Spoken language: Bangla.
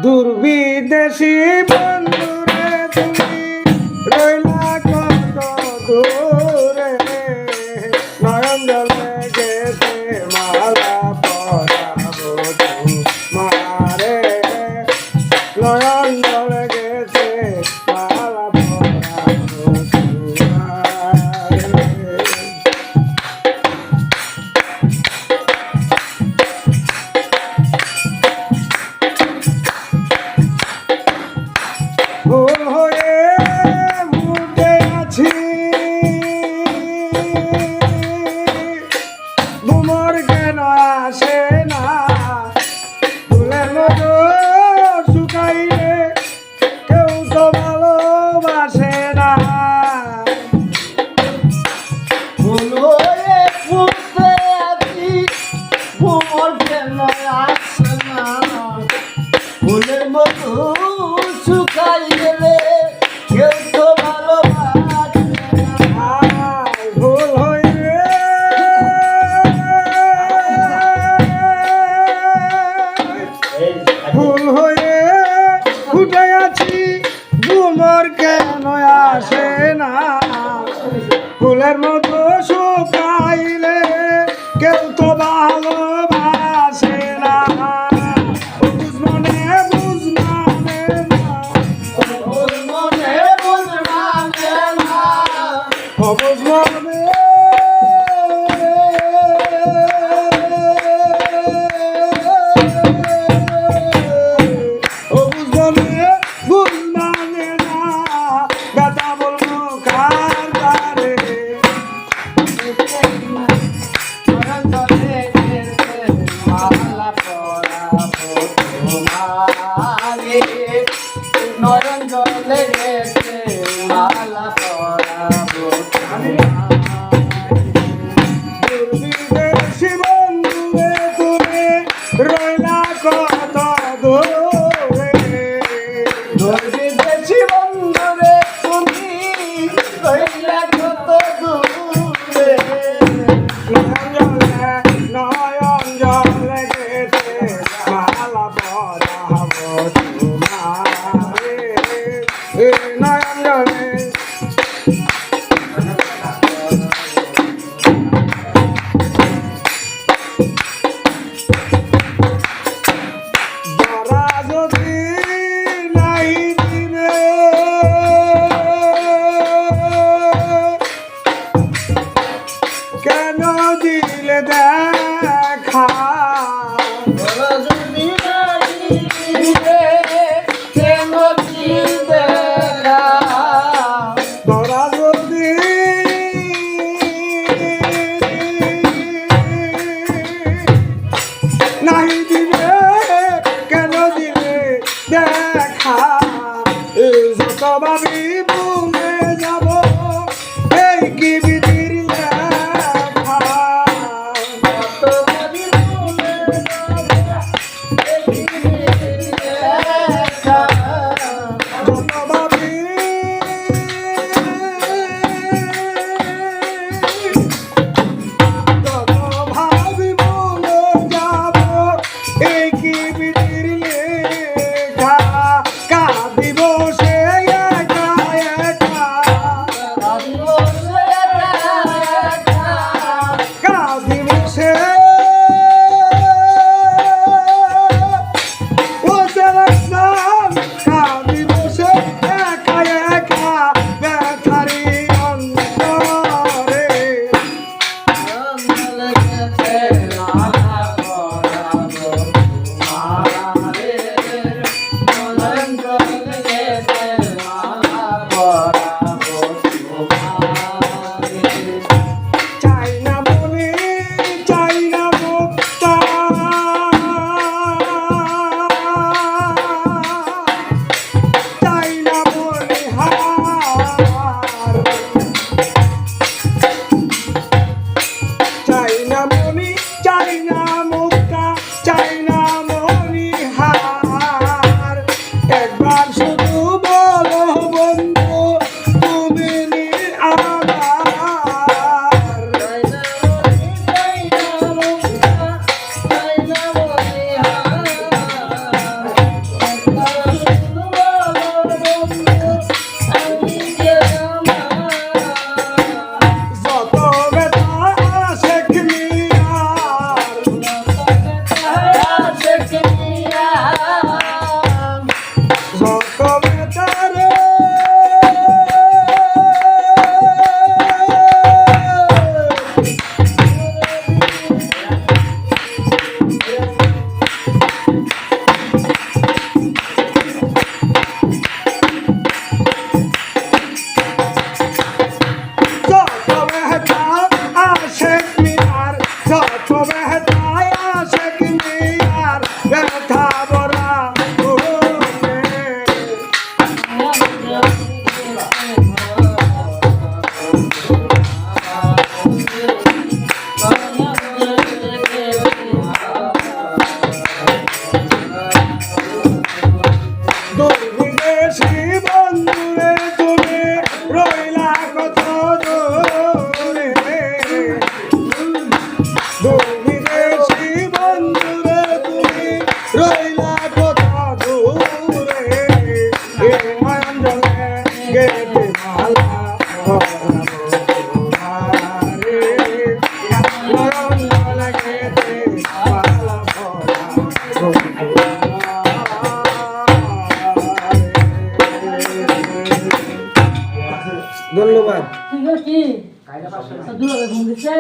দুর্বিদেশী বন্ধুরে তুমি রইলা কত দূরে নয়ন জলে গেছে মালা পরাবো মারে নয়ন জলে গেছে মালা পরাবো ভুল হয়ে মুখে আছি ভ্রমর কেন আসে না ফুলের মতো শুকাইলে কেউ তো ভালোবাসে না ভুল হয়ে ফুটে আছি ভ্রমর কেন আসে না ফুলের মতো শুকাই গেলে কেউ তো ভালোবাসে না ভুল হয়ে ভুল হয়ে ফুটে আছি ভ্রমর কেন আসে না ফুলের মতো শুকাইলে কেউ তো ভালোবাসে না বুঝমনে বুঝমানে না ওর মনে বুঝবানে না বুঝমনে বুঝমনে বুঝমানে না ব্যথা বলবো কার দ্বারে নয়ন জলে গেছে মালা পরাবো তোমারে নয়ন জলে গেছে মালা পরাবো দুর্বিদেশী বন্ধুরে তুমি রইলা কত দূরে দুর্বিদেশী বন্ধুরে তুমি রইলা কত দূরে নয়ন জলে গেছে মালা পরাবো তোমারে নয়ন জলে ধরা যদি নাই দিবে কেন দিলে দেখা ওরা যদি নাই দিবে কেন দিবে না ধরা যদি নাই দিবে কেন দিলে দেখা যত ভাবি বুমে যাব এই কি বিধির লেখা কত ভাবি ভুলে দেখা যত ভাবি যত ভাবি বুমে যাব এই কি বিধির লেখা কাঁদিব সে একা রঞ্জনে গেতে মালা ভরে রঞ্জনে গেতে মালা ধন্যবাদ। ঠিক আছে কি দুলাভাই ফোন দিচ্ছে